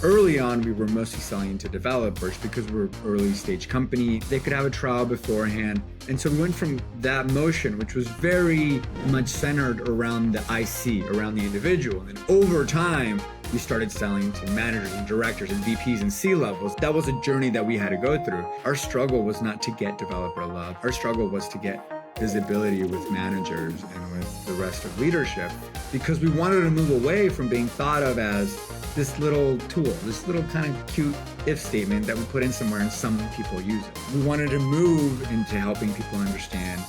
early on, we were mostly selling to developers because we're an early stage company. They could have a trial beforehand. And so we went from that motion, which was very much centered around the IC, around the individual. And then over time, we started selling to managers and directors and VPs and C-levels. That was a journey that we had to go through. Our struggle was not to get developer love. Our struggle was to get visibility with managers and with the rest of leadership, because we wanted to move away from being thought of as this little tool, this little kind of cute if statement that we put in somewhere and some people use it. We wanted to move into helping people understand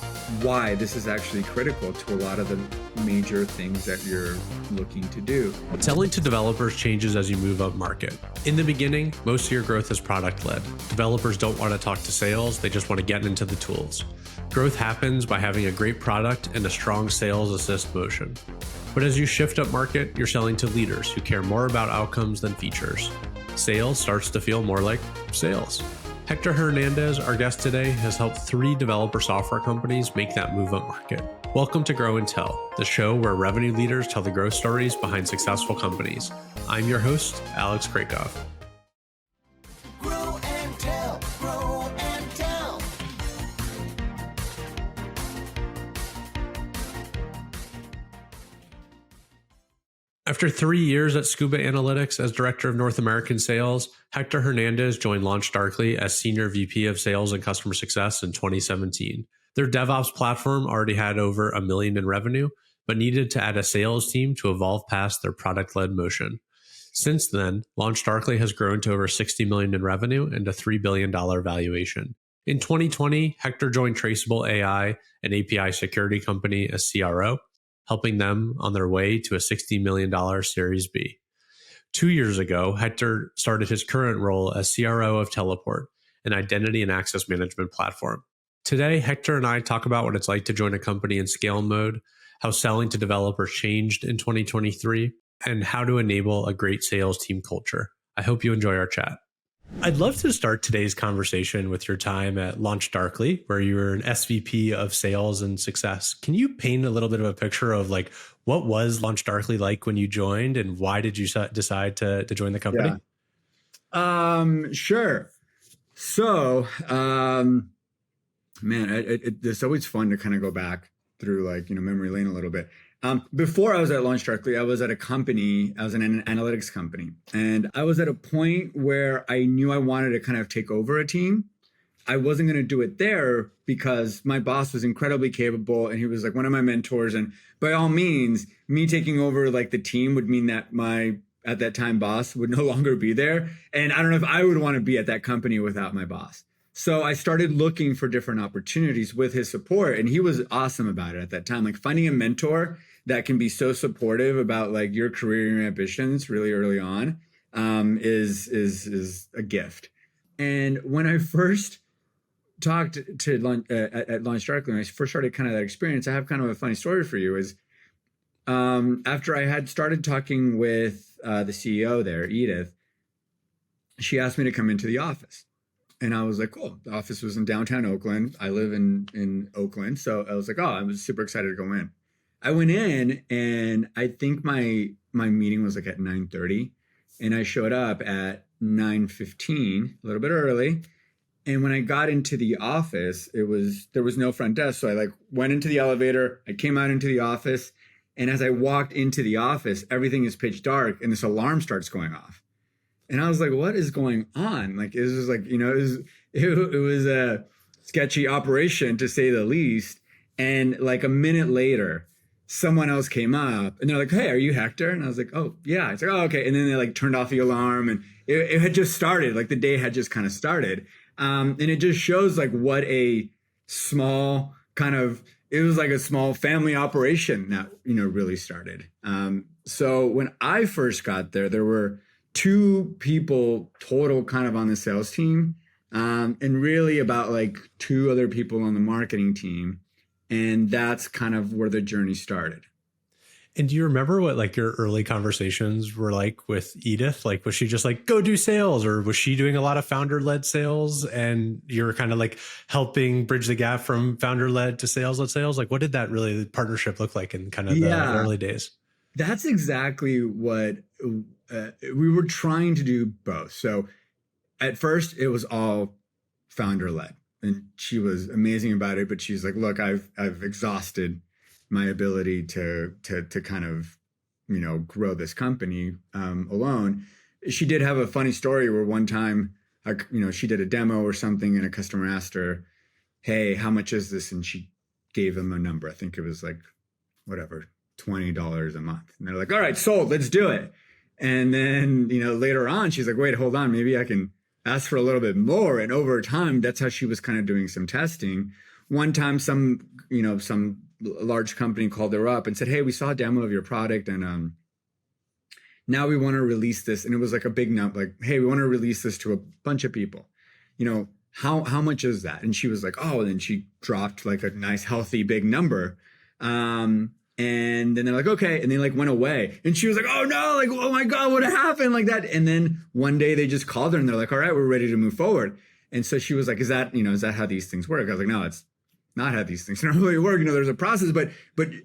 why this is actually critical to a lot of the major things that you're looking to do. Selling to developers changes as you move up market. In the beginning, most of your growth is product-led. Developers don't want to talk to sales, they just want to get into the tools. Growth happens by having a great product and a strong sales assist motion. But as you shift up market, you're selling to leaders who care more about outcomes than features. Sales starts to feel more like sales. Hector Hernandez, our guest today, has helped 3 developer software companies make that move up market. Welcome to Grow and Tell, the show where revenue leaders tell the growth stories behind successful companies. I'm your host, Alex Krakoff. Grow and tell, grow and tell. After 3 years at Scuba Analytics as Director of North American Sales, Hector Hernandez joined LaunchDarkly as Senior VP of Sales and Customer Success in 2017. Their DevOps platform already had over $1 million in revenue, but needed to add a sales team to evolve past their product-led motion. Since then, LaunchDarkly has grown to over $60 million in revenue and a $3 billion valuation. In 2020, Hector joined Traceable AI, an API security company, as CRO, helping them on their way to a $60 million Series B. 2 years ago, Hector started his current role as CRO of Teleport, an identity and access management platform. Today, Hector and I talk about what it's like to join a company in scale mode, how selling to developers changed in 2023, and how to enable a great sales team culture. I hope you enjoy our chat. I'd love to start today's conversation with your time at LaunchDarkly, where you were an SVP of sales and success. Can you paint a little bit of a picture of like what was LaunchDarkly like when you joined, and why did you decide to join the company? Yeah. Sure. So, it's always fun to kind of go back through memory lane a little bit. Before I was at LaunchDarkly, I was at a company, I was in an analytics company. And I was at a point where I knew I wanted to kind of take over a team. I wasn't going to do it there because my boss was incredibly capable and he was like one of my mentors. And by all means, me taking over like the team would mean that my, at that time, boss would no longer be there. And I don't know if I would want to be at that company without my boss. So I started looking for different opportunities with his support, and he was awesome about it at that time. Like finding a mentor that can be so supportive about like your career and your ambitions really early on is a gift. And when I first talked to at LaunchDarkly, when I first started kind of that experience, I have kind of a funny story for you. Is after I had started talking with the CEO there, Edith, she asked me to come into the office. And I was like, cool. The office was in downtown Oakland. I live in Oakland. So I was like, oh, I was super excited to go in. I went in and I think my meeting was like at 9:30 and I showed up at 9:15, a little bit early. And when I got into the office, there was no front desk. So I like went into the elevator, I came out into the office. And as I walked into the office, everything is pitch dark and this alarm starts going off. And I was like, what is going on? Like, it was like, it was a sketchy operation to say the least. And like a minute later, someone else came up and they're like, hey, are you Hector? And I was like, oh, yeah. It's like, oh, okay. And then they like turned off the alarm and it had just started. Like the day had just kind of started. And it just shows like what a small it was like a small family operation that, really started. So when I first got there, there were 2 people total kind of on the sales team, and really about like 2 other people on the marketing team. And that's kind of where the journey started. And do you remember what like your early conversations were like with Edith? Like, was she just like, go do sales, or was she doing a lot of founder-led sales and you're kind of like helping bridge the gap from founder-led to sales-led sales? Like, what did that really partnership look like in kind of the early days? That's exactly what we were trying to do both. So at first it was all founder led and she was amazing about it, but she's like, look, I've exhausted my ability to kind of, grow this company alone. She did have a funny story where one time, she did a demo or something and a customer asked her, hey, how much is this? And she gave them a number. I think it was like, whatever, $20 a month. And they're like, all right, sold, let's do it. And then, later on, she's like, wait, hold on, maybe I can ask for a little bit more. And over time, that's how she was kind of doing some testing. One time, some large company called her up and said, hey, we saw a demo of your product and now we want to release this. And it was like a big number, like, hey, we want to release this to a bunch of people. How much is that? And she was like, oh, and then she dropped like a nice, healthy, big number. And then they're like, okay. And they like went away. And she was like, oh no, like, oh my God, what happened? Like that. And then one day they just called her and they're like, all right, we're ready to move forward. And so she was like, is that how these things work? I was like, no, it's not how these things normally work. There's a process, but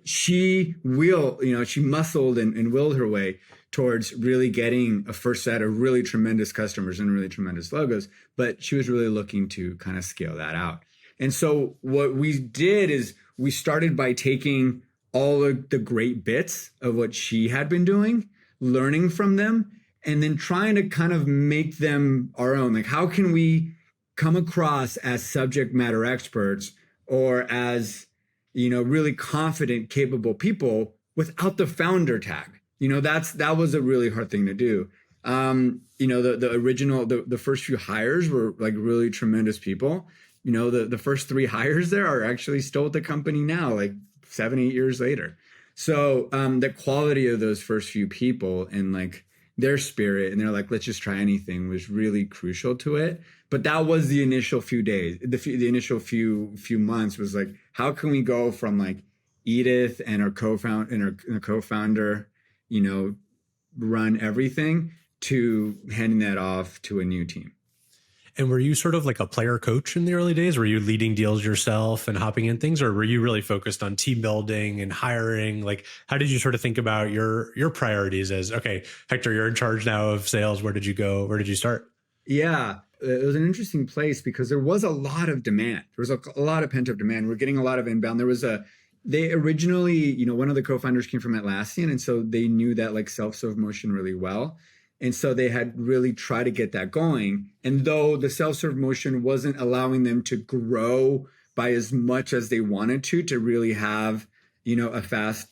she she muscled and willed her way towards really getting a first set of really tremendous customers and really tremendous logos. But she was really looking to kind of scale that out. And so what we did is we started by taking all of the great bits of what she had been doing, learning from them, and then trying to kind of make them our own. Like, how can we come across as subject matter experts or as, really confident, capable people without the founder tag? That was a really hard thing to do. The first few hires were like really tremendous people. The first 3 hires there are actually still at the company now, like 7-8 years later. So the quality of those first few people and like their spirit and they're like, let's just try anything was really crucial to it. But that was the initial few days. The initial few months was like, how can we go from like Edith and our co-founder, run everything to handing that off to a new team. And were you sort of like a player coach in the early days? Were you leading deals yourself and hopping in things, or were you really focused on team building and hiring? Like, how did you sort of think about your priorities as, okay, Hector, you're in charge now of sales. Where did you go? Where did you start? Yeah, it was an interesting place because there was a lot of demand. There was a lot of pent-up demand. We're getting a lot of inbound. They originally, one of the co-founders came from Atlassian, and so they knew that like self-serve motion really well. And so they had really tried to get that going. And though the self-serve motion wasn't allowing them to grow by as much as they wanted to really have, a fast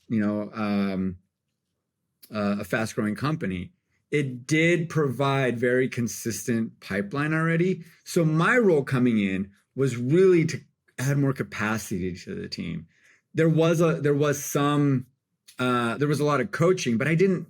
growing company, it did provide very consistent pipeline already. So my role coming in was really to add more capacity to the team. There was a lot of coaching, but I didn't.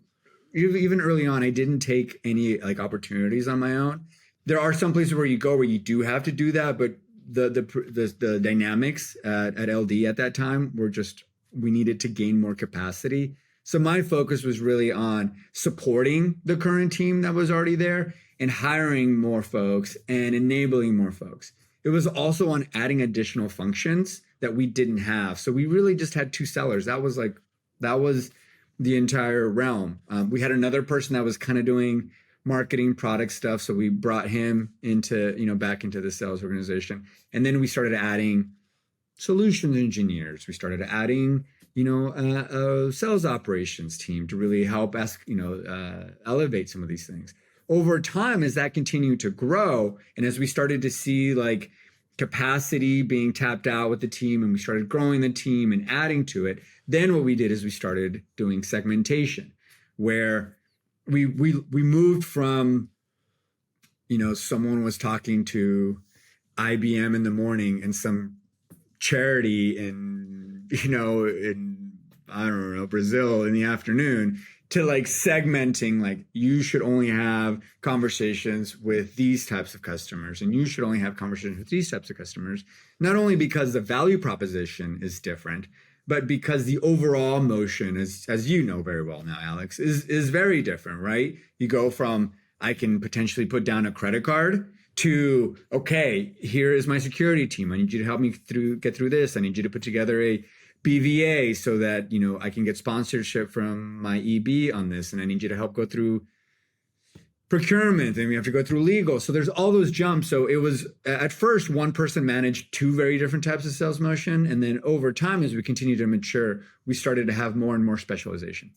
Even early on, I didn't take any like opportunities on my own. There are some places where you go where you do have to do that, but the dynamics at LD at that time were just, we needed to gain more capacity. So my focus was really on supporting the current team that was already there and hiring more folks and enabling more folks. It was also on adding additional functions that we didn't have. So we really just had 2 sellers. That was the entire realm. We had another person that was kind of doing marketing product stuff. So we brought him into, back into the sales organization. And then we started adding solutions engineers. We started adding, a sales operations team to really help us, elevate some of these things. Over time, as that continued to grow, and as we started to see like capacity being tapped out with the team, and we started growing the team and adding to it, then what we did is we started doing segmentation, where we moved from, someone was talking to IBM in the morning and some charity in I don't know, Brazil in the afternoon, to like segmenting, like you should only have conversations with these types of customers and you should only have conversations with these types of customers, not only because the value proposition is different, but because the overall motion is, as you know very well now, Alex, is very different, right? You go from, I can potentially put down a credit card, to, okay, here is my security team. I need you to help me get through this. I need you to put together a BVA so that, you know, I can get sponsorship from my EB on this, and I need you to help go through procurement, and we have to go through legal. So there's all those jumps. So it was at first one person managed two very different types of sales motion. And then over time, as we continue to mature, we started to have more and more specialization.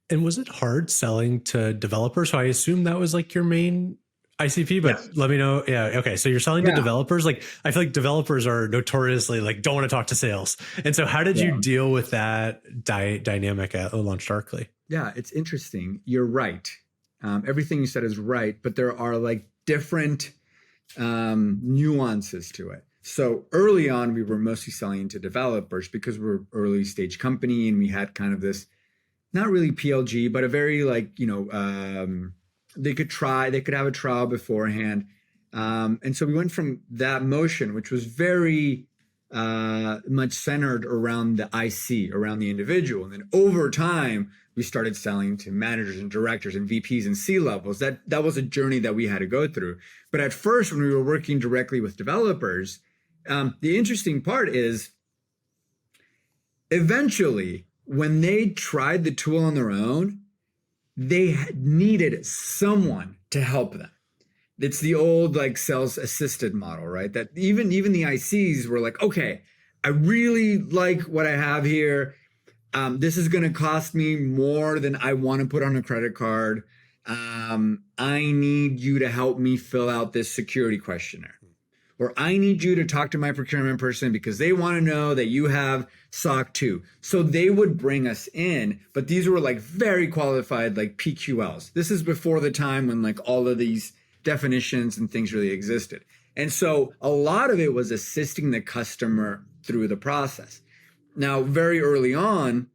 And was it hard selling to developers? So I assume that was like your main ICP, but let me know. Yeah. Okay. So you're selling to developers. Like, I feel like developers are notoriously like, don't want to talk to sales. And so how did you deal with that dynamic at LaunchDarkly? Yeah, it's interesting. You're right. Everything you said is right, but there are like different nuances to it. So early on, we were mostly selling to developers because we're an early stage company, and we had kind of this, not really PLG, but a very like, you know, they could have a trial beforehand. And so we went from that motion, which was very much centered around the IC, around the individual. And then over time, we started selling to managers and directors and VPs and C-levels. That was a journey that we had to go through. But at first, when we were working directly with developers, the interesting part is eventually, when they tried the tool on their own, they needed someone to help them. It's the old like sales assisted model, right? That even the ICs were like, okay, I really like what I have here. This is going to cost me more than I want to put on a credit card. I need you to help me fill out this security questionnaire. Or I need you to talk to my procurement person because they want to know that you have SOC 2. So they would bring us in, but these were like very qualified like PQLs. This is before the time when like all of these definitions and things really existed. And so a lot of it was assisting the customer through the process. Now, very early on,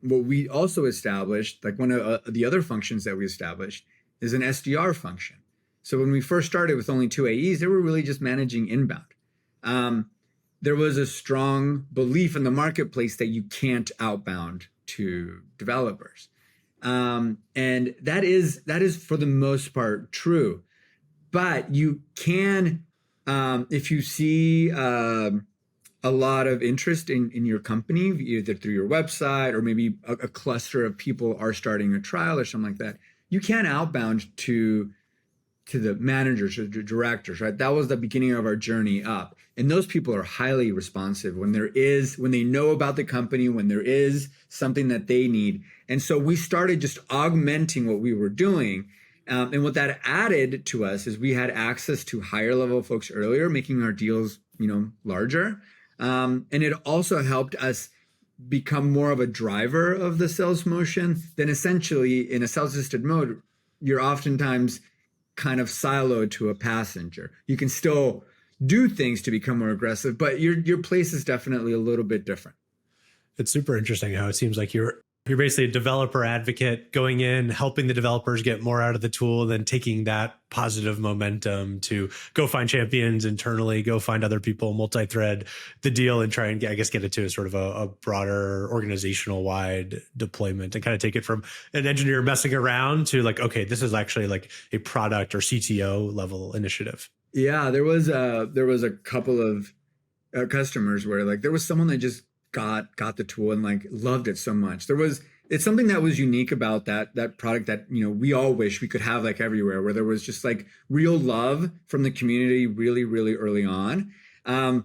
what we also established, like one of the other functions that we established is an SDR function. So when we first started with only 2 AEs, they were really just managing inbound. There was a strong belief in the marketplace that you can't outbound to developers. And that is for the most part true. But you can, if you see a lot of interest in your company, either through your website or maybe a cluster of people are starting a trial or something like that, you can outbound to the managers or the directors, right? That was the beginning of our journey up. And those people are highly responsive when they know about the company, when there is something that they need. And so we started just augmenting what we were doing. And what that added to us is we had access to higher level folks earlier, making our deals, you know, larger. And it also helped us become more of a driver of the sales motion. Then essentially in a sales assisted mode, you're oftentimes kind of siloed to a passenger. You can still do things to become more aggressive, but your place is definitely a little bit different. It's super interesting how it seems like you're basically a developer advocate going in, helping the developers get more out of the tool, then taking that positive momentum to go find champions internally, go find other people, multi-thread the deal, and try and get it to a sort of a broader organizational wide deployment, and kind of take it from an engineer messing around to like, okay, this is actually like a product or CTO level initiative. Yeah, there was a couple of customers where like there was someone that just got the tool and like loved it so much. It's something that was unique about that product that, you know, we all wish we could have like everywhere, where there was just like real love from the community really, really early on. And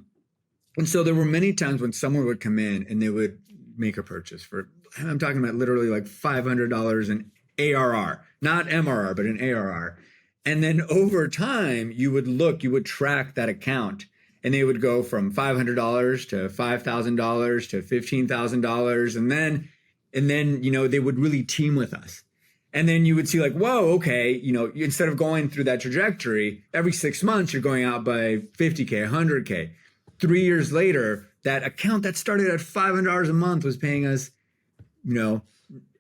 so there were many times when someone would come in and they would make a purchase for, I'm talking about literally like $500 in ARR, not MRR, but in ARR. And then over time, you would track that account, and they would go from $500 to $5,000 to $15,000. And then, you know, they would really team with us. And then you would see like, whoa, okay, you know, instead of going through that trajectory, every 6 months, you're going out by 50K, 100K. 3 years later, that account that started at $500 a month was paying us, you know,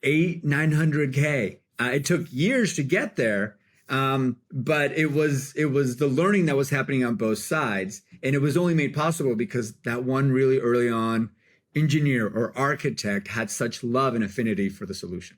900K. It took years to get there. But it was the learning that was happening on both sides. And it was only made possible because that one really early on engineer or architect had such love and affinity for the solution.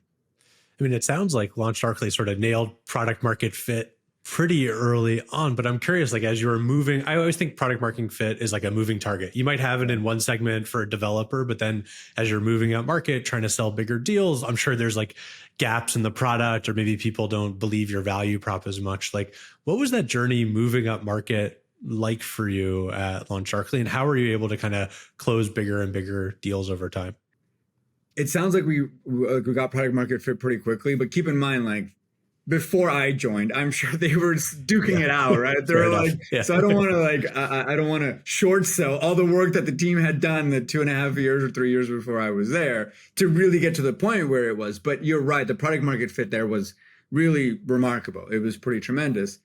I mean, it sounds like LaunchDarkly sort of nailed product market fit pretty early on, but I'm curious, like as you were moving, I always think product market fit is like a moving target. You might have it in one segment for a developer, but then as you're moving up market, trying to sell bigger deals, I'm sure there's like gaps in the product, or maybe people don't believe your value prop as much. Like, what was that journey moving up market like for you at LaunchDarkly, and how were you able to kind of close bigger and bigger deals over time? It sounds like we got product market fit pretty quickly, but keep in mind, like before I joined, I'm sure they were duking it out, right? They Fair were enough. like, Yeah. so I don't want to I don't want to short sell all the work that the team had done the 2.5 years or 3 years before I was there to really get to the point where it was. But you're right, the product market fit there was really remarkable. It was pretty tremendous.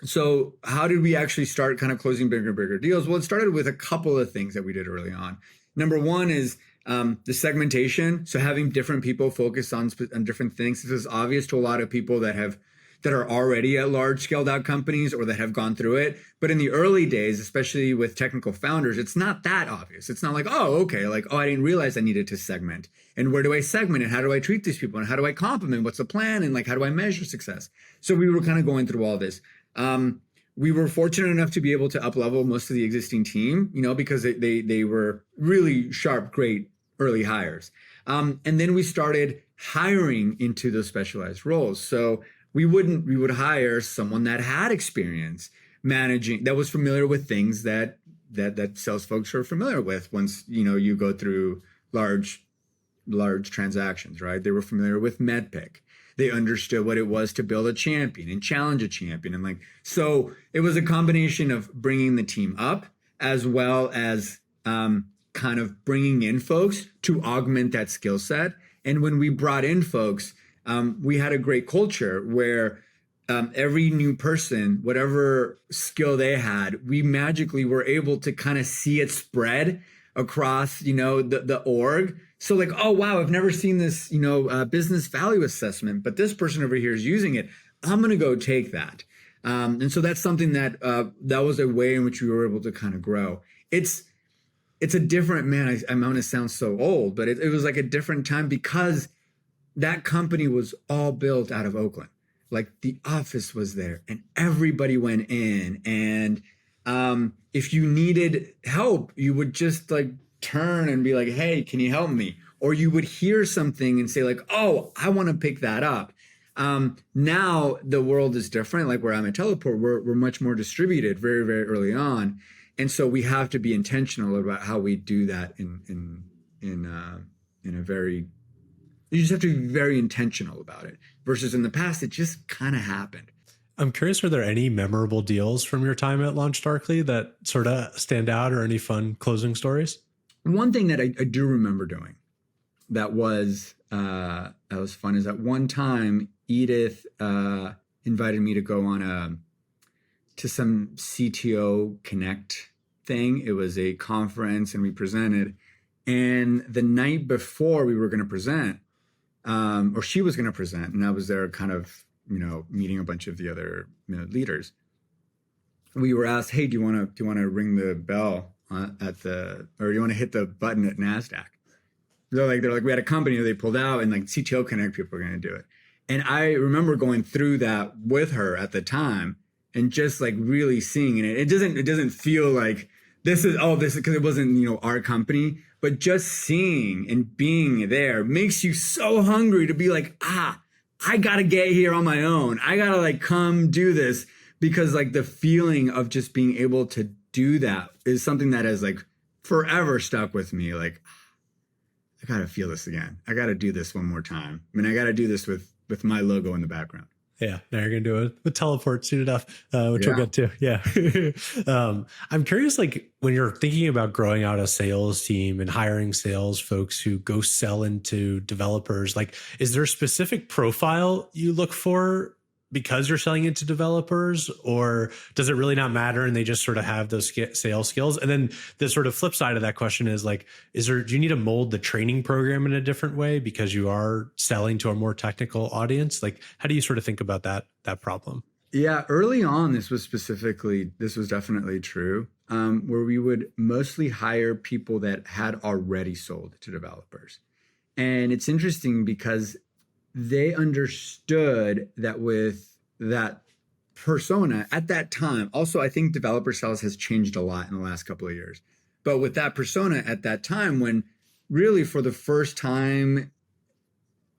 So how did we actually start kind of closing bigger and bigger deals? Well, it started with a couple of things that we did early on. Number one is the segmentation. So having different people focus on different things. This is obvious to a lot of people that are already at large scaled out companies or that have gone through it. But in the early days, especially with technical founders, it's not that obvious. It's not like, oh, okay, like, oh, I didn't realize I needed to segment. And where do I segment? And how do I treat these people? And how do I compliment? What's the plan? And like, how do I measure success? So we were kind of going through all this. We were fortunate enough to be able to up-level most of the existing team, because they were really sharp, great early hires. And then we started hiring into those specialized roles. So we would hire someone that had experience managing, that was familiar with things that sales folks are familiar with once, you go through large transactions, right? They were familiar with MedPick. They understood what it was to build a champion and challenge a champion. And so it was a combination of bringing the team up as well as kind of bringing in folks to augment that skill set. And when we brought in folks, we had a great culture where every new person, whatever skill they had, we magically were able to kind of see it spread across, the org. So like, oh, wow, I've never seen this, business value assessment, but this person over here is using it. I'm going to go take that. And so that's something that was a way in which we were able to kind of grow. It's a different, man, I'm going to sound so old, but it was like a different time because that company was all built out of Oakland. Like the office was there and everybody went in. And if you needed help, you would just like turn and be like, hey, can you help me? Or you would hear something and say like, oh, I want to pick that up. Now the world is different. Like where I'm at Teleport, we're much more distributed very, very early on. And so we have to be intentional about how we do that in a very, you just have to be very intentional about it versus in the past, it just kind of happened. I'm curious, are there any memorable deals from your time at LaunchDarkly that sort of stand out, or any fun closing stories? One thing that I do remember doing that was fun is at one time, Edith invited me to go on to some CTO Connect thing. It was a conference and we presented. And the night before we were going to present, or she was going to present, and I was there kind of, meeting a bunch of the other leaders. We were asked, hey, do you want to ring the bell or do you want to hit the button at NASDAQ? They're like, we had a company they pulled out and like CTO Connect people are going to do it. And I remember going through that with her at the time and just like really seeing it. It doesn't feel like this is because it wasn't, our company, but just seeing and being there makes you so hungry to be like, I got to get here on my own. I got to like come do this, because like the feeling of just being able to do that is something that has like forever stuck with me. Like, I got to feel this again. I got to do this one more time. I mean, I got to do this with my logo in the background. Yeah, now you're going to do it with Teleport soon enough, which we'll get to. Yeah. I'm curious, like when you're thinking about growing out a sales team and hiring sales folks who go sell into developers, like, is there a specific profile you look for because you're selling into developers, or does it really not matter and they just sort of have those sales skills? And then the sort of flip side of that question is like, do you need to mold the training program in a different way because you are selling to a more technical audience? Like, how do you sort of think about that problem? Yeah, early on, this was definitely true, where we would mostly hire people that had already sold to developers. And it's interesting because they understood that with that persona at that time. Also, I think developer sales has changed a lot in the last couple of years. But with that persona at that time, when really for the first time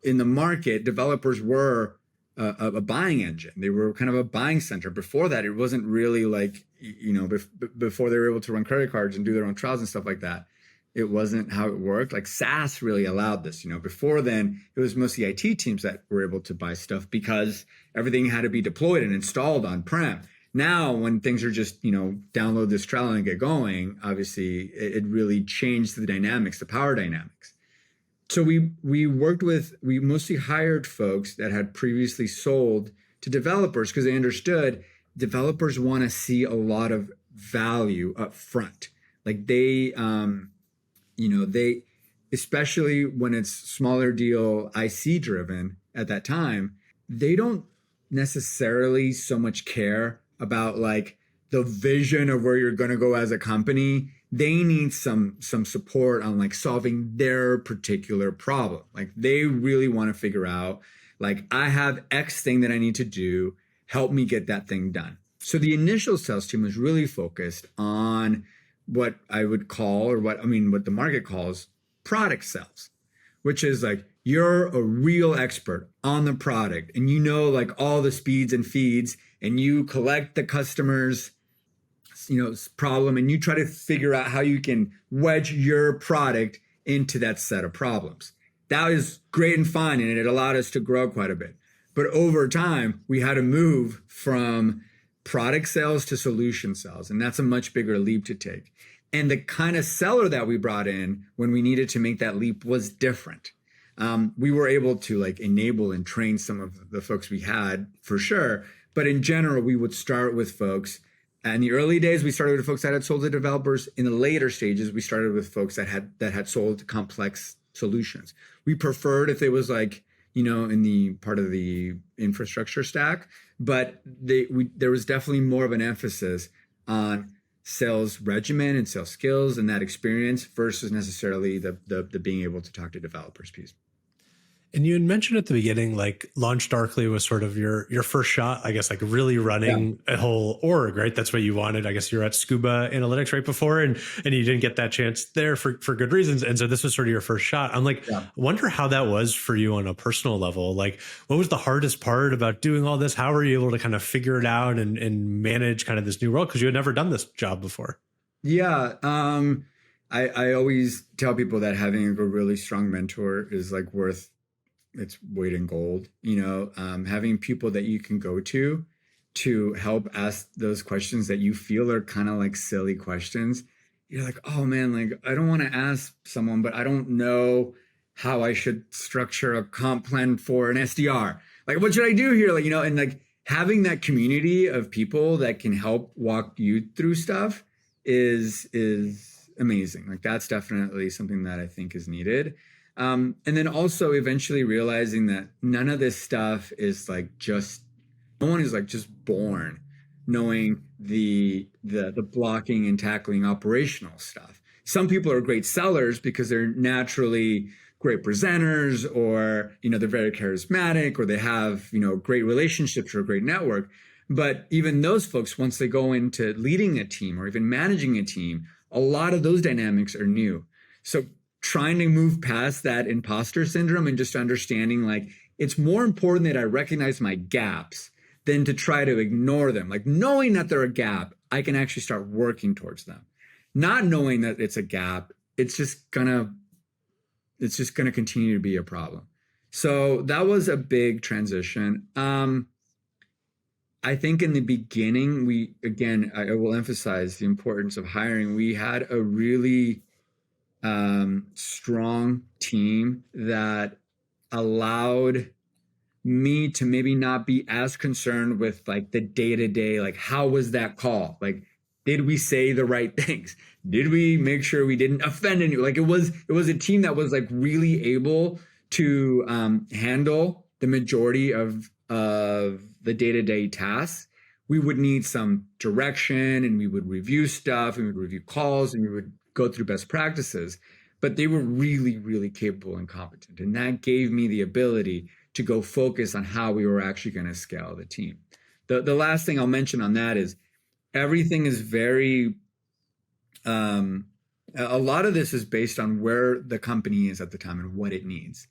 in the market, developers were a buying engine. They were kind of a buying center. Before that, it wasn't really like, before they were able to run credit cards and do their own trials and stuff like that. It wasn't how it worked. Like SaaS really allowed this. Before then, it was mostly IT teams that were able to buy stuff because everything had to be deployed and installed on-prem. Now, when things are just, download this trial and get going, obviously, it really changed the dynamics, the power dynamics. So we mostly hired folks that had previously sold to developers because they understood developers want to see a lot of value up front. Like they especially when it's smaller deal IC driven at that time, they don't necessarily so much care about like the vision of where you're going to go as a company. They need some support on like solving their particular problem. Like they really want to figure out, like, I have X thing that I need to do, help me get that thing done. So the initial sales team was really focused on what I would call, or what the market calls product sales, which is like, you're a real expert on the product and like all the speeds and feeds, and you collect the customer's problem, and you try to figure out how you can wedge your product into that set of problems. That was great and fun, and it allowed us to grow quite a bit. But over time, we had to move from product sales to solution sales, and that's a much bigger leap to take. And the kind of seller that we brought in when we needed to make that leap was different. We were able to like enable and train some of the folks we had for sure. But in general, we would start with folks. In the early days, we started with folks that had sold to developers. In the later stages, we started with folks that had sold complex solutions. We preferred if it was like, in the part of the infrastructure stack, but there was definitely more of an emphasis on sales regimen and sales skills and that experience versus necessarily the being able to talk to developers piece. And you had mentioned at the beginning, like LaunchDarkly was sort of your first shot, I guess, like really running a whole org, right? That's what you wanted. I guess you were at Scuba Analytics right before, and you didn't get that chance there for good reasons. And so this was sort of your first shot. I'm like, I wonder how that was for you on a personal level. Like, what was the hardest part about doing all this? How were you able to kind of figure it out and manage kind of this new role? Because you had never done this job before. Yeah. I always tell people that having a really strong mentor is like worth its weight in gold. Having people that you can go to help ask those questions that you feel are kind of like silly questions. You're like, oh man, like I don't want to ask someone, but I don't know how I should structure a comp plan for an SDR. Like, what should I do here? Like, and like having that community of people that can help walk you through stuff is amazing. Like that's definitely something that I think is needed. And then also eventually realizing that none of this stuff is like no one is like just born knowing the blocking and tackling operational stuff. Some people are great sellers because they're naturally great presenters, or, they're very charismatic, or they have, great relationships or a great network. But even those folks, once they go into leading a team or even managing a team, a lot of those dynamics are new. So trying to move past that imposter syndrome and just understanding like it's more important that I recognize my gaps than to try to ignore them. Like knowing that they're a gap, I can actually start working towards them. Not knowing that it's a gap, it's just gonna continue to be a problem. So that was a big transition. I think in the beginning, I will emphasize the importance of hiring. We had a really strong team that allowed me to maybe not be as concerned with like the day-to-day, like how was that call? Like, did we say the right things? Did we make sure we didn't offend anyone? Like it was a team that was like really able to handle the majority of the day-to-day tasks. We would need some direction, and we would review stuff, and we would review calls, and we would go through best practices, but they were really, really capable and competent. And that gave me the ability to go focus on how we were actually going to scale the team. The last thing I'll mention on that is everything is very, a lot of this is based on where the company is at the time and what it needs.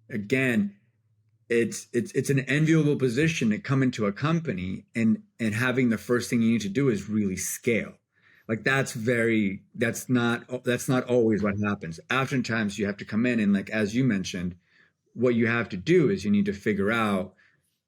Again, it's an enviable position to come into a company and having the first thing you need to do is really scale. Like that's not always what happens. Oftentimes you have to come in and, like, as you mentioned, what you have to do is you need to figure out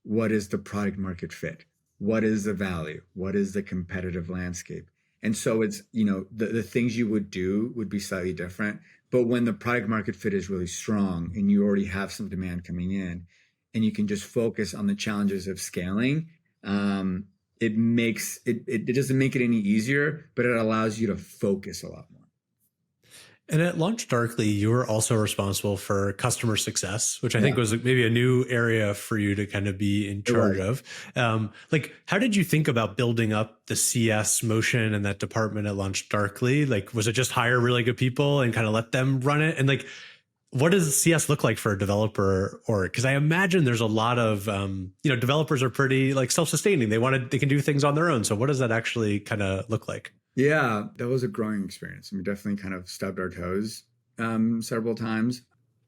what is the product market fit, what is the value, what is the competitive landscape. And so it's, the things you would do would be slightly different. But when the product market fit is really strong and you already have some demand coming in and you can just focus on the challenges of scaling, it doesn't make it any easier, but it allows you to focus a lot more. And at LaunchDarkly, you were also responsible for customer success, which I think was maybe a new area for you to kind of be in charge of. Like, how did you think about building up the CS motion and that department at LaunchDarkly? Like, was it just hire really good people and kind of let them run it? And like, what does CS look like for a developer? Or because I imagine there's a lot of, developers are pretty like self-sustaining. They can do things on their own. So what does that actually kind of look like? Yeah, that was a growing experience. We definitely kind of stubbed our toes several times.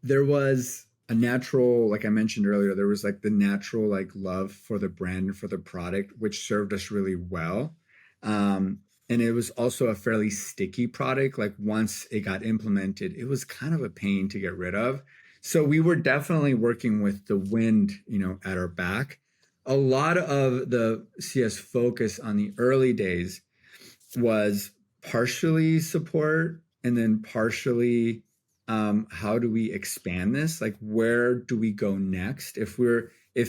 There was a natural, like I mentioned earlier, there was like the natural like love for the brand and for the product, which served us really well. And it was also a fairly sticky product. Like once it got implemented, it was kind of a pain to get rid of. So we were definitely working with the wind, at our back. A lot of the CS focus on the early days was partially support and then partially how do we expand this? Like, where do we go next? If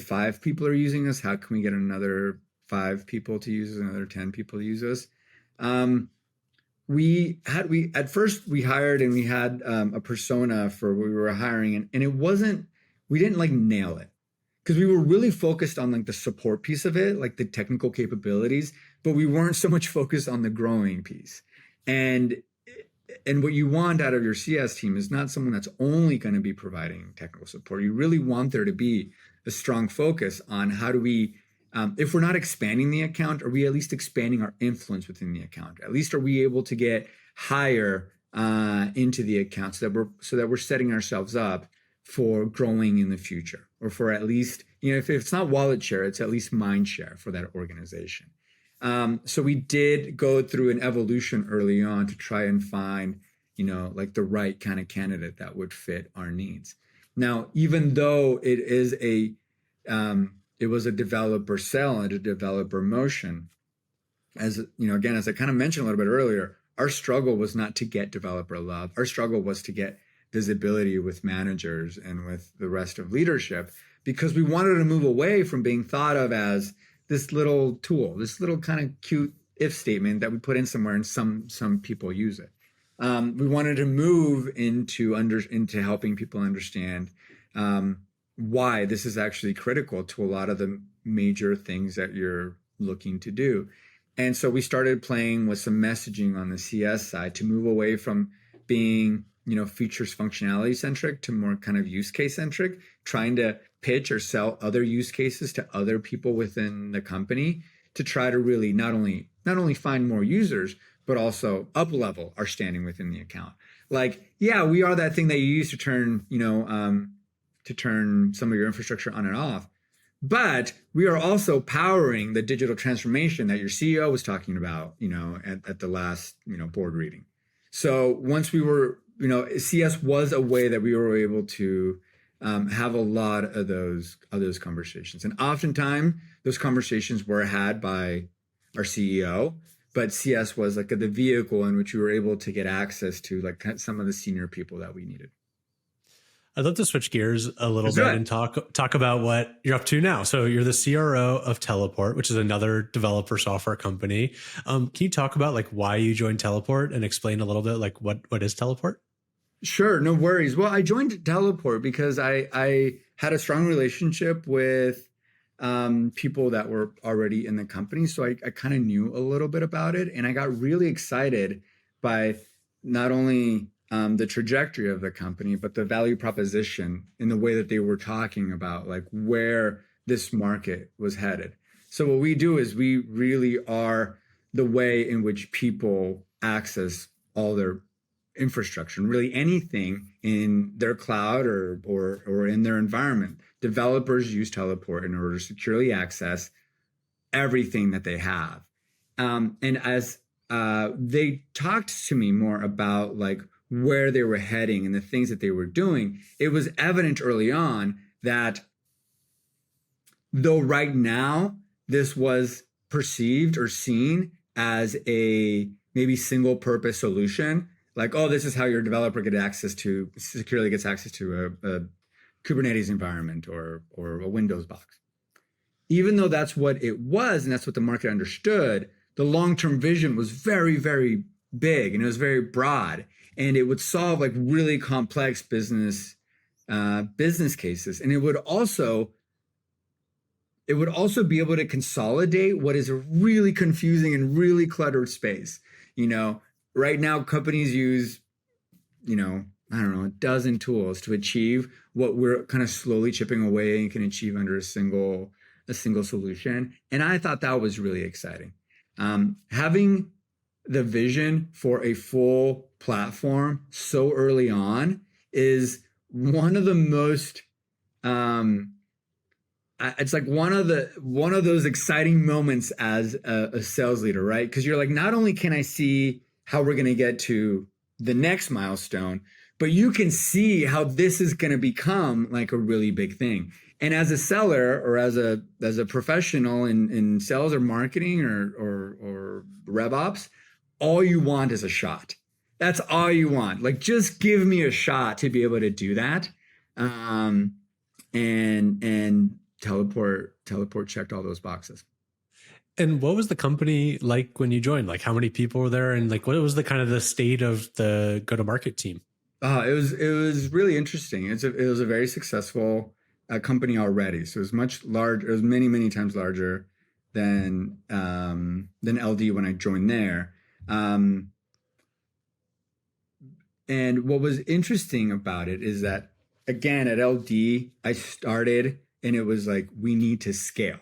5 people are using us, how can we get another 5 people to use us, another 10 people to use us? At first we hired and we had a persona for what we were hiring, and we didn't like nail it, because we were really focused on like the support piece of it, like the technical capabilities, but we weren't so much focused on the growing piece. And what you want out of your CS team is not someone that's only going to be providing technical support. You really want there to be a strong focus on how do we, if we're not expanding the account, are we at least expanding our influence within the account? At least are we able to get higher into the account so that we're setting ourselves up for growing in the future, or for at least, if it's not wallet share, it's at least mind share for that organization. So we did go through an evolution early on to try and find, like the right kind of candidate that would fit our needs. Now, even though it was a developer sell and a developer motion, as I kind of mentioned a little bit earlier, our struggle was not to get developer love. Our struggle was to get visibility with managers and with the rest of leadership, because we wanted to move away from being thought of as this little tool, this little kind of cute if statement that we put in somewhere and some people use it. We wanted to move into helping people understand why this is actually critical to a lot of the major things that you're looking to do. And so we started playing with some messaging on the CS side to move away from being features functionality centric to more kind of use case centric, trying to pitch or sell other use cases to other people within the company to try to really not only find more users, but also up level our standing within the account. Like, yeah, we are that thing that you use to turn, to turn some of your infrastructure on and off. But we are also powering the digital transformation that your CEO was talking about, at the last, board reading. So once we were, CS was a way that we were able to have a lot of those conversations. And oftentimes those conversations were had by our CEO, but CS was like the vehicle in which we were able to get access to like some of the senior people that we needed. I'd love to switch gears a little bit and talk about what you're up to now. So you're the CRO of Teleport, which is another developer software company. Can you talk about like why you joined Teleport and explain a little bit like what is Teleport? Sure, no worries. Well, I joined Teleport because I had a strong relationship with people that were already in the company. So I kind of knew a little bit about it, and I got really excited by not only the trajectory of the company, but the value proposition in the way that they were talking about like where this market was headed. So what we do is we really are the way in which people access all their infrastructure and really anything in their cloud or in their environment. Developers use Teleport in order to securely access everything that they have. And as they talked to me more about like where they were heading and the things that they were doing, it was evident early on that though right now this was perceived or seen as a maybe single purpose solution, like, oh, this is how your developer securely gets access to a Kubernetes environment or a Windows box. Even though that's what it was and that's what the market understood, the long-term vision was very, very big and it was very broad, and it would solve like really complex business cases, and it would also be able to consolidate what is a really confusing and really cluttered space. Right now companies use, I don't know, a dozen tools to achieve what we're kind of slowly chipping away and can achieve under a single solution. And I thought that was really exciting. Having the vision for a full platform so early on is one of the most it's like one of those exciting moments as a sales leader, right? Because you're like, not only can I see how we're going to get to the next milestone, but you can see how this is going to become like a really big thing. And as a seller or as a professional in sales or marketing or rev ops, all you want is a shot. That's all you want. Like, just give me a shot to be able to do that. And Teleport checked all those boxes. And what was the company like when you joined? Like, how many people were there, and like what was the kind of the state of the go-to-market team? It was really interesting. It was a very successful company already. So it was much larger. It was many times larger than LD when I joined there. And what was interesting about it is that, again, at LD, I started and it was like, we need to scale,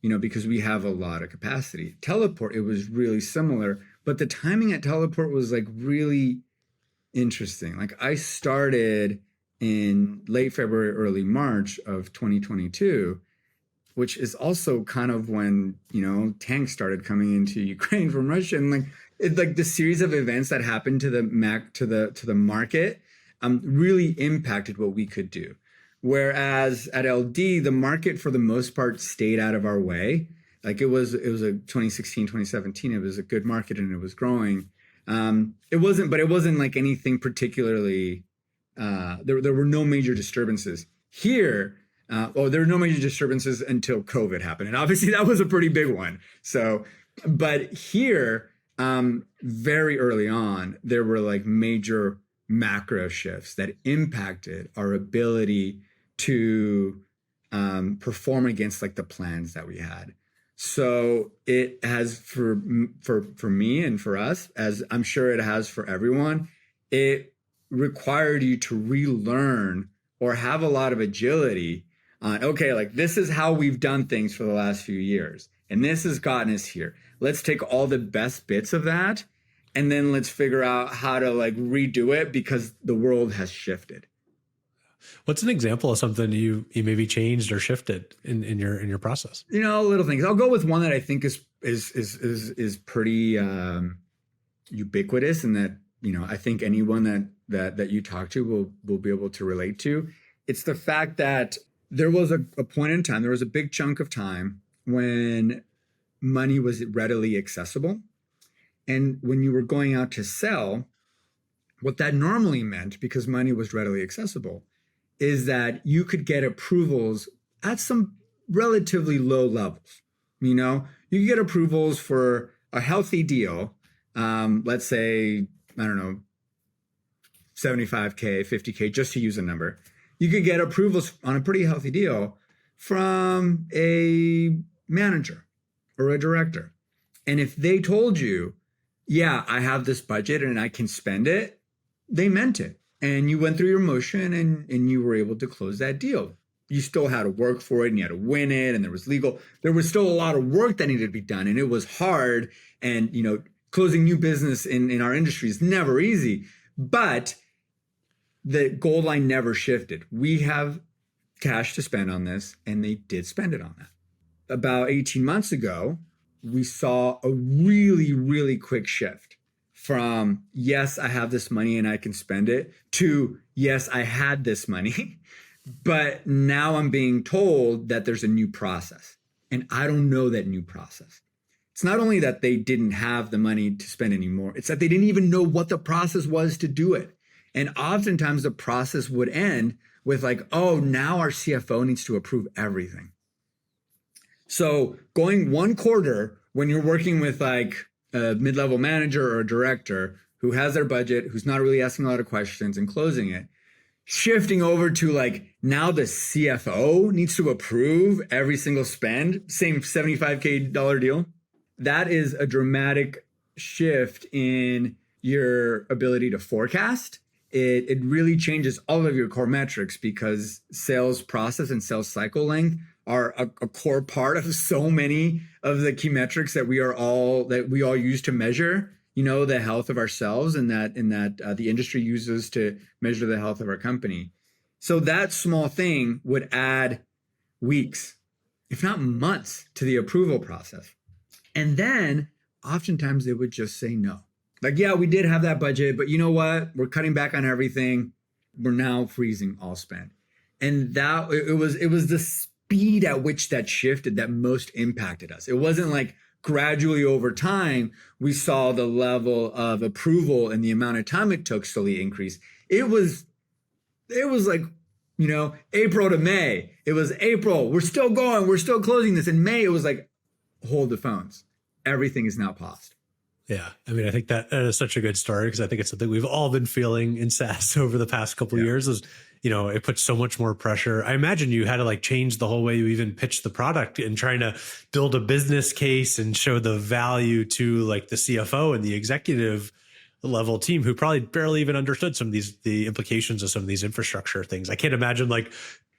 because we have a lot of capacity. Teleport, it was really similar, but the timing at Teleport was like really interesting. Like, I started in late February, early March of 2022, which is also kind of when, tanks started coming into Ukraine from Russia. And like the series of events that happened to the market really impacted what we could do. Whereas at LD, the market for the most part stayed out of our way. Like, it was a 2016, 2017, it was a good market and it was growing. It wasn't like anything particularly, there were no major disturbances here. There were no major disturbances until COVID happened. And obviously that was a pretty big one. So, but here, very early on, there were like major macro shifts that impacted our ability to perform against like the plans that we had. So it has for me and for us, as I'm sure it has for everyone, it required you to relearn or have a lot of agility on, okay, like, this is how we've done things for the last few years, and this has gotten us here. Let's take all the best bits of that, and then let's figure out how to like redo it because the world has shifted. What's an example of something you maybe changed or shifted in your process? Little things. I'll go with one that I think is pretty ubiquitous, and that I think anyone that you talk to will be able to relate to. It's the fact that there was a point in time, there was a big chunk of time when money was readily accessible, and when you were going out to sell, what that normally meant, because money was readily accessible, is that you could get approvals at some relatively low levels. You could get approvals for a healthy deal. Let's say, I don't know, 75K, 50K, just to use a number. You could get approvals on a pretty healthy deal from a manager or a director. And if they told you, yeah, I have this budget and I can spend it, they meant it. And you went through your motion and you were able to close that deal. You still had to work for it and you had to win it, and there was still a lot of work that needed to be done, and it was hard. And, closing new business in our industry is never easy, but the goal line never shifted. We have cash to spend on this, and they did spend it on that. About 18 months ago, we saw a really, really quick shift from, yes, I have this money and I can spend it, to, yes, I had this money, but now I'm being told that there's a new process. And I don't know that new process. It's not only that they didn't have the money to spend anymore, it's that they didn't even know what the process was to do it. And oftentimes the process would end with like, oh, now our CFO needs to approve everything. So going one quarter when you're working with like a mid-level manager or a director who has their budget, who's not really asking a lot of questions and closing it, shifting over to like now the CFO needs to approve every single spend, same $75K deal. That is a dramatic shift in your ability to forecast. It really changes all of your core metrics, because sales process and sales cycle length are a core part of so many of the key metrics that we all use to measure, the health of ourselves, and that the industry uses to measure the health of our company. So that small thing would add weeks, if not months, to the approval process. And then oftentimes they would just say no. Like, yeah, we did have that budget, but you know what? We're cutting back on everything. We're now freezing all spend. And that it was the speed at which that shifted that most impacted us. It wasn't like gradually over time we saw the level of approval and the amount of time it took slowly increase. It was like, April to May. It was April. We're still going. We're still closing this. In May, it was like, hold the phones. Everything is now paused. Yeah. I mean, I think that is such a good story, because I think it's something we've all been feeling in SaaS over the past couple of years is, it puts so much more pressure. I imagine you had to like change the whole way you even pitched the product and trying to build a business case and show the value to like the CFO and the executive level team, who probably barely even understood the implications of some of these infrastructure things. I can't imagine like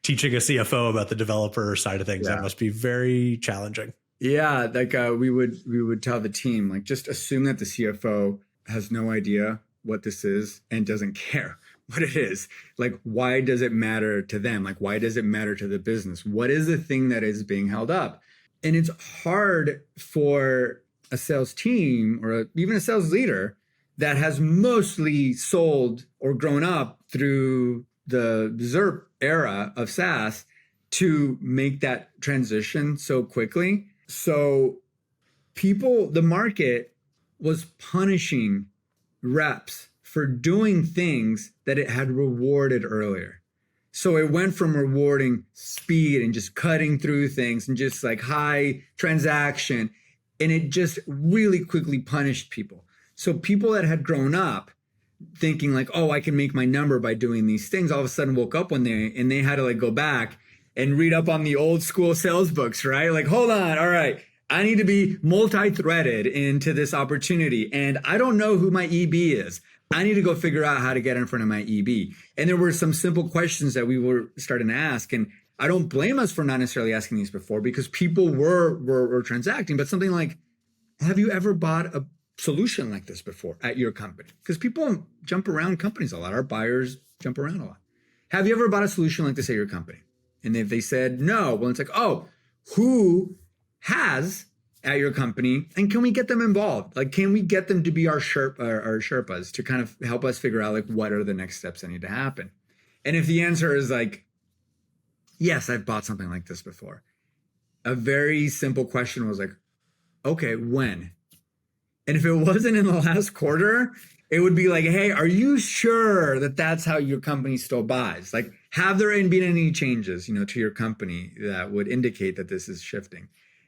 teaching a CFO about the developer side of things. Yeah. That must be very challenging. Yeah, like we would tell the team, like, just assume that the CFO has no idea what this is and doesn't care what it is. Like, why does it matter to them? Like, why does it matter to the business? What is the thing that is being held up? And it's hard for a sales team or even a sales leader that has mostly sold or grown up through the ZERP era of SaaS to make that transition so quickly. So the market was punishing reps for doing things that it had rewarded earlier. So it went from rewarding speed and just cutting through things and just like high transaction, and it just really quickly punished people. So people that had grown up thinking like, oh, I can make my number by doing these things, all of a sudden woke up one day and they had to like go back and read up on the old school sales books, right? Like, hold on, all right, I need to be multi-threaded into this opportunity. And I don't know who my EB is. I need to go figure out how to get in front of my EB. And there were some simple questions that we were starting to ask. And I don't blame us for not necessarily asking these before, because people were transacting. But something like, have you ever bought a solution like this before at your company? Because people jump around companies a lot. Our buyers jump around a lot. Have you ever bought a solution like this at your company? And if they said no, well, it's like, oh, who has at your company, and can we get them involved? Like, can we get them to be our Sherpas to kind of help us figure out like what are the next steps that need to happen? And if the answer is like, yes, I've bought something like this before, a very simple question was like, okay, when? And if it wasn't in the last quarter, it would be like, hey, are you sure that that's how your company still buys? Like, have there been any changes, to your company that would indicate that this is shifting?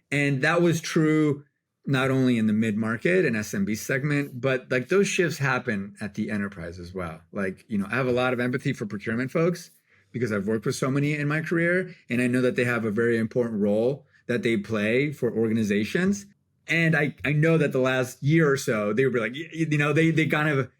And that was true not only in the mid-market and SMB segment, but like those shifts happen at the enterprise as well. Like, I have a lot of empathy for procurement folks because I've worked with so many in my career, and I know that they have a very important role that they play for organizations. And I know that the last year or so, they would be like, they kind of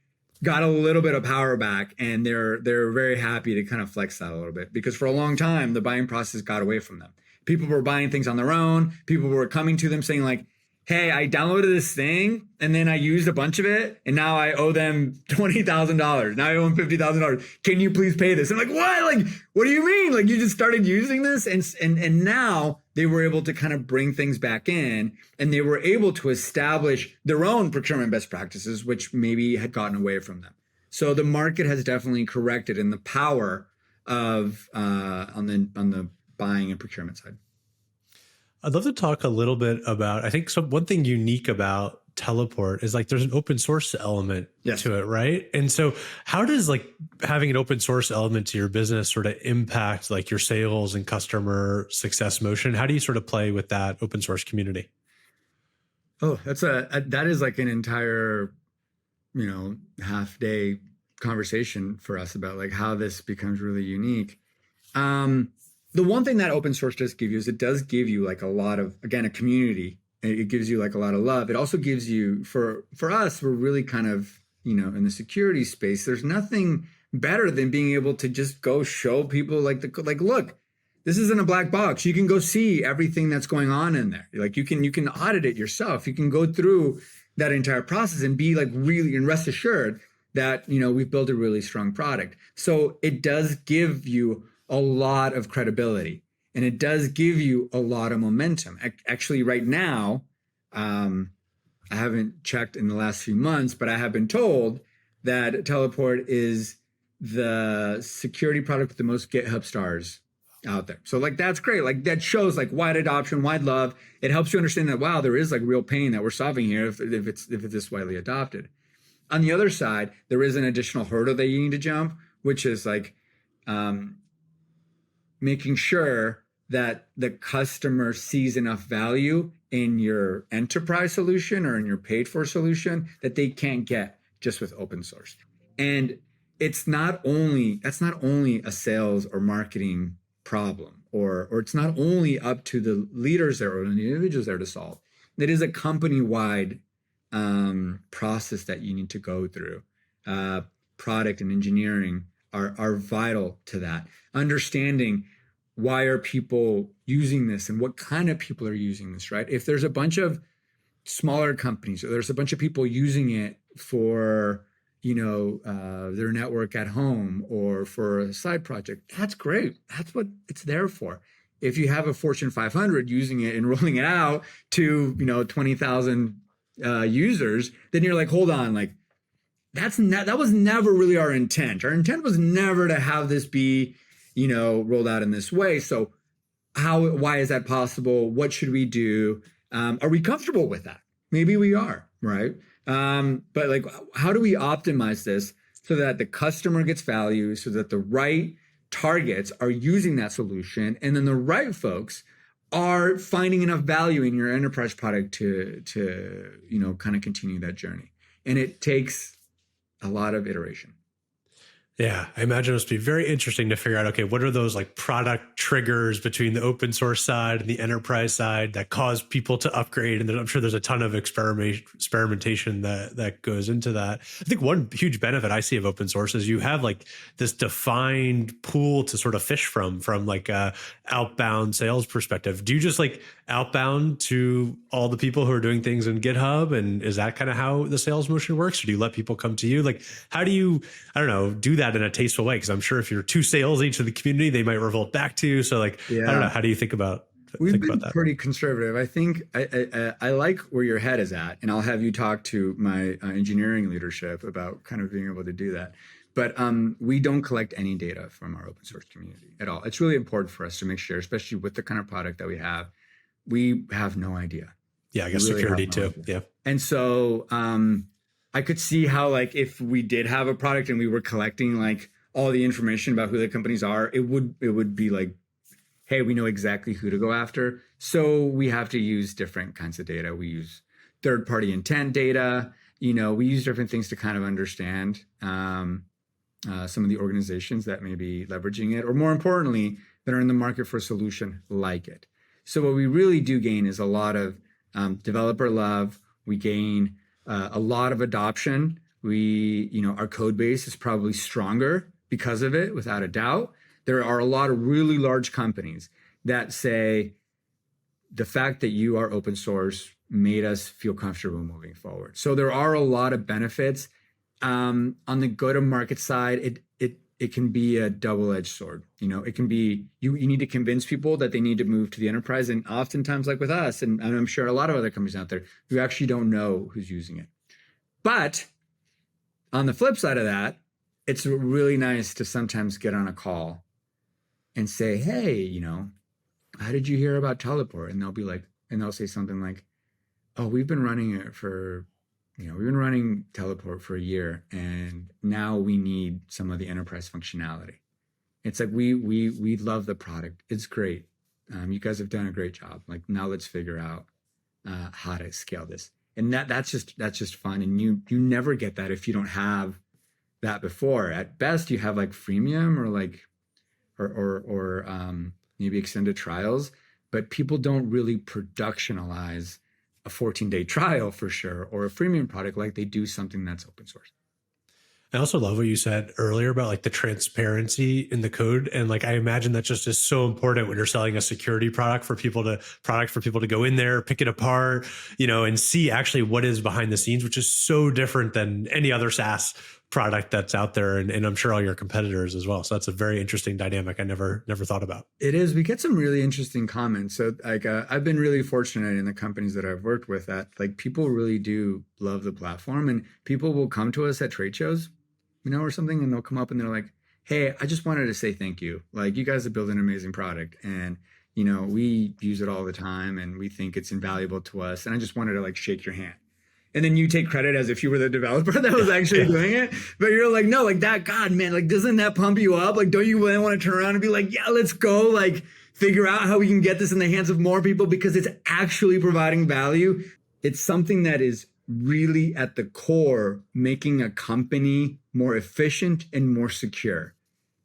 got a little bit of power back, and they're very happy to kind of flex that a little bit, because for a long time the buying process got away from them. People were buying things on their own. People were coming to them saying like, hey, I downloaded this thing and then I used a bunch of it and now I owe them $20,000. Now I owe them $50,000. Can you please pay this? I'm like, what? Like, what do you mean? Like, you just started using this? And now they were able to kind of bring things back in, and they were able to establish their own procurement best practices, which maybe had gotten away from them. So the market has definitely corrected in the power of on the buying and procurement side. I'd love to talk a little bit about, I think one thing unique about Teleport is like there's an open source element to it, right? And so how does like having an open source element to your business sort of impact like your sales and customer success motion? How do you sort of play with that open source community? Oh, that is like an entire, half day conversation for us about like how this becomes really unique. The one thing that open source does give you is it does give you like a lot of, again, a community. It gives you like a lot of love. It also gives you, for us, we're really kind of, in the security space, there's nothing better than being able to just go show people like look, this isn't a black box. You can go see everything that's going on in there. Like you can audit it yourself. You can go through that entire process and be like really, and rest assured that, we've built a really strong product. So it does give you a lot of credibility, and it does give you a lot of momentum. Actually, right now, I haven't checked in the last few months, but I have been told that Teleport is the security product with the most GitHub stars out there. So like, that's great. Like that shows like wide adoption, wide love. It helps you understand that, wow, there is like real pain that we're solving here if it's this widely adopted. On the other side, there is an additional hurdle that you need to jump, which is like, making sure that the customer sees enough value in your enterprise solution or in your paid for solution that they can't get just with open source. And that's not only a sales or marketing problem, or it's not only up to the leaders there or the individuals there to solve. It is a company-wide process that you need to go through. Product and engineering are vital to that. Understanding why are people using this and what kind of people are using this, right? If there's a bunch of smaller companies or there's a bunch of people using it for, their network at home or for a side project, that's great. That's what it's there for. If you have a Fortune 500 using it and rolling it out to, 20,000 users, then you're like, hold on, like that was never really our intent. Our intent was never to have this be, rolled out in this way. So why is that possible? What should we do? Are we comfortable with that? Maybe we are, right? But like, how do we optimize this so that the customer gets value, so that the right targets are using that solution, and then the right folks are finding enough value in your enterprise product to kind of continue that journey. And it takes a lot of iteration. Yeah, I imagine it must be very interesting to figure out, okay, what are those like product triggers between the open source side and the enterprise side that cause people to upgrade? And I'm sure there's a ton of experimentation that goes into that. I think one huge benefit I see of open source is you have like this defined pool to sort of fish from like a outbound sales perspective. Do you just like outbound to all the people who are doing things in GitHub? And is that kind of how the sales motion works? Or do you let people come to you? Like, how do you, I don't know, do that in a tasteful way? Because I'm sure if you're too salesy to the community, they might revolt back to you. So like, I don't know. How do you think about We've been pretty conservative. I think I like where your head is at, and I'll have you talk to my engineering leadership about kind of being able to do that. But we don't collect any data from our open source community at all. It's really important for us to make sure, especially with the kind of product that we have no idea. Yeah, I guess really security too. Idea. Yeah. And so I could see how like if we did have a product and we were collecting like all the information about who the companies are, it would be like, hey, we know exactly who to go after. So we have to use different kinds of data. We use third-party intent data. We use different things to kind of understand some of the organizations that may be leveraging it, or more importantly, that are in the market for a solution like it. So what we really do gain is a lot of developer love. We gain a lot of adoption Our code base is probably stronger because of it, without a doubt. There are a lot of really large companies that say the fact that you are open source made us feel comfortable moving forward. So there are a lot of benefits. On the go-to-market side, it can be a double-edged sword. It can be you need to convince people that they need to move to the enterprise, and oftentimes, like with us, and I'm sure a lot of other companies out there, you actually don't know who's using it. But on the flip side of that, it's really nice to sometimes get on a call and say, hey, how did you hear about Teleport? And they'll say something like, oh, we've been running Teleport for a year, and now we need some of the enterprise functionality. It's like, we love the product. It's great. You guys have done a great job. Like, now let's figure out how to scale this. And that's just fun. And you never get that if you don't have that before. At best, you have like freemium or maybe extended trials, but people don't really productionalize a 14-day trial for sure, or a freemium product like they do something that's open source. I also love what you said earlier about like the transparency in the code. And like, I imagine that just is so important when you're selling a security product for people to go in there, pick it apart, and see actually what is behind the scenes, which is so different than any other SaaS product that's out there. And I'm sure all your competitors as well. So that's a very interesting dynamic I never thought about. It is. We get some really interesting comments. So like, I've been really fortunate in the companies that I've worked with that like people really do love the platform, and people will come to us at trade shows, or something, and they'll come up and they're like, hey, I just wanted to say thank you. Like, you guys have built an amazing product, and, we use it all the time, and we think it's invaluable to us. And I just wanted to like shake your hand. And then you take credit as if you were the developer that was actually doing it. But you're like, no, like that, God, man, like, doesn't that pump you up? Like, don't you want to turn around and be like, yeah, let's go, like, figure out how we can get this in the hands of more people because it's actually providing value. It's something that is really at the core, making a company more efficient and more secure.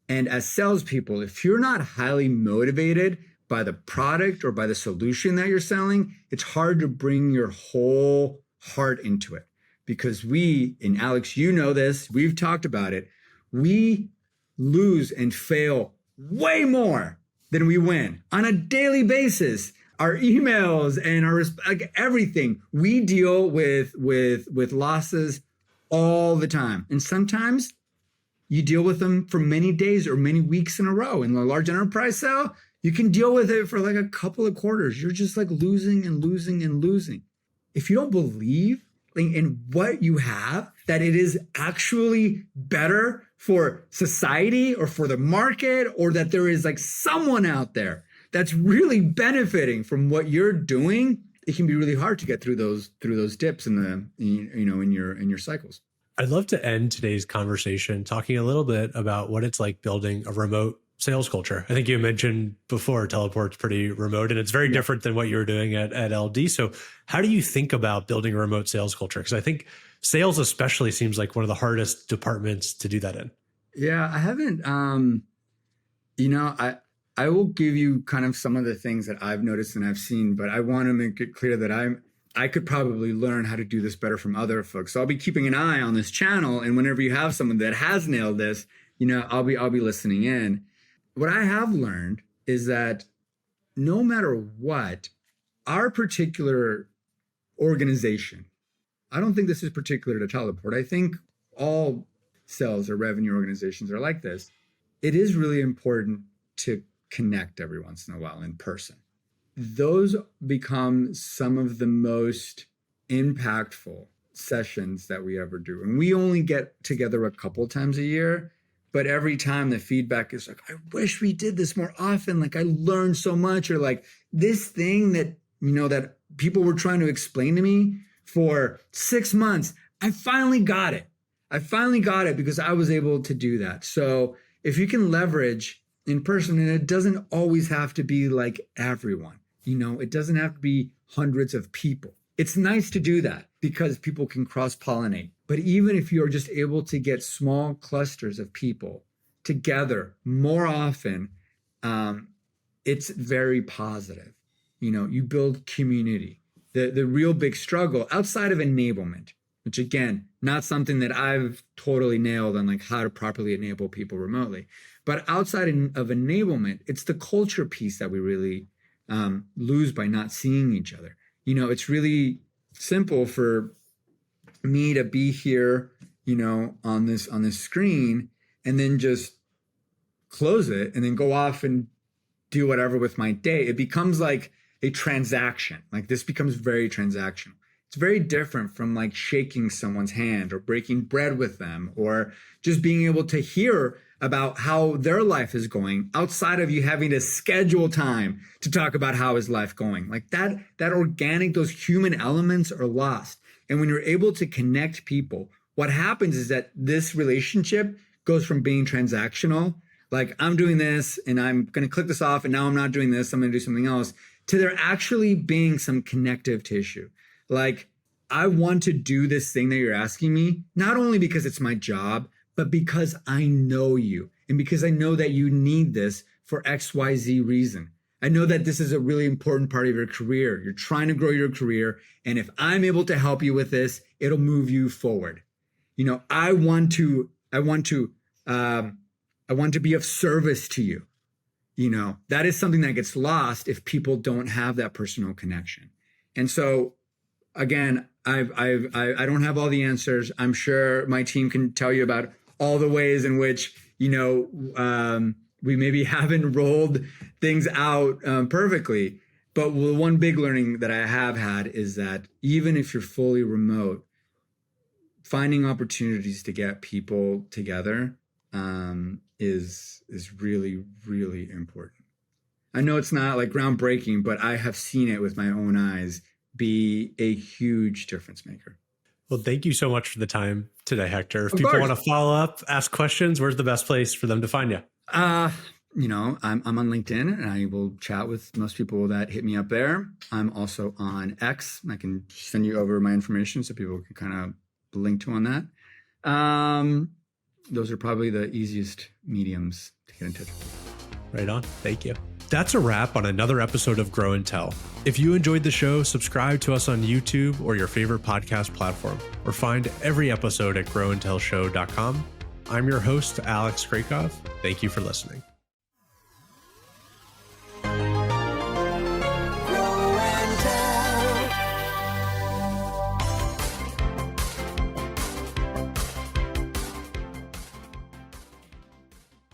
And as salespeople, if you're not highly motivated by the product or by the solution that you're selling, it's hard to bring your whole heart into it. Because and Alex, you know this, we've talked about it, we lose and fail way more than we win on a daily basis. Our emails and everything, we deal with losses all the time. And sometimes you deal with them for many days or many weeks in a row. In a large enterprise sale, you can deal with it for like a couple of quarters. You're just like losing and losing and losing. If you don't believe in what you have, that it is actually better for society or for the market, or that there is like someone out there that's really benefiting from what you're doing, it can be really hard to get through those dips in your cycles. I'd love to end today's conversation talking a little bit about what it's like building a remote sales culture. I think you mentioned before Teleport's pretty remote, and it's very different than what you were doing at LD. So how do you think about building a remote sales culture? Because I think sales especially seems like one of the hardest departments to do that in. Yeah, I haven't, I will give you kind of some of the things that I've noticed and I've seen, but I want to make it clear that I could probably learn how to do this better from other folks. So I'll be keeping an eye on this channel, and whenever you have someone that has nailed this, I'll be listening in. What I have learned is that no matter what, our particular organization, I don't think this is particular to Teleport. I think all sales or revenue organizations are like this. It is really important to connect every once in a while in person. Those become some of the most impactful sessions that we ever do. And we only get together a couple times a year, but every time the feedback is like, I wish we did this more often. Like, I learned so much, or like this thing that, that people were trying to explain to me for 6 months. I finally got it. Because I was able to do that. So if you can leverage in person, and it doesn't always have to be like everyone, it doesn't have to be hundreds of people. It's nice to do that because people can cross-pollinate. But even if you're just able to get small clusters of people together more often, it's very positive. You build community. The real big struggle outside of enablement, which again, not something that I've totally nailed on like how to properly enable people remotely. But outside of enablement, it's the culture piece that we really lose by not seeing each other. You know, it's really simple for me to be here, you know, on this screen and then just close it and then go off and do whatever with my day. It becomes like a transaction. Like this becomes very transactional. It's very different from like shaking someone's hand or breaking bread with them or just being able to hear about how their life is going outside of you having to schedule time to talk about how is life going. Like that organic, those human elements are lost. And when you're able to connect people, what happens is that this relationship goes from being transactional, like I'm doing this and I'm going to click this off and now I'm not doing this, I'm going to do something else, to there actually being some connective tissue. Like I want to do this thing that you're asking me, not only because it's my job, but because I know you and because I know that you need this for XYZ reason. I know that this is a really important part of your career. You're trying to grow your career. And if I'm able to help you with this, it'll move you forward. You know, I want to be of service to you. You know, that is something that gets lost if people don't have that personal connection. And so again, I don't have all the answers. I'm sure my team can tell you about all the ways in which, you know, we maybe haven't rolled things out perfectly. But one big learning that I have had is that even if you're fully remote, finding opportunities to get people together is really, really important. I know it's not like groundbreaking, but I have seen it with my own eyes be a huge difference maker. Well, thank you so much for the time today, Hector. If Of people course. want to follow up, ask questions, where's the best place for them to find you? You know, I'm on LinkedIn and I will chat with most people that hit me up there. I'm also on X. I can send you over my information so people can kind of link to on that. Those are probably the easiest mediums to get in touch with. Right on. Thank you. That's a wrap on another episode of Grow and Tell. If you enjoyed the show, subscribe to us on YouTube or your favorite podcast platform, or find every episode at growandtellshow.com. I'm your host, Alex Krakov. Thank you for listening.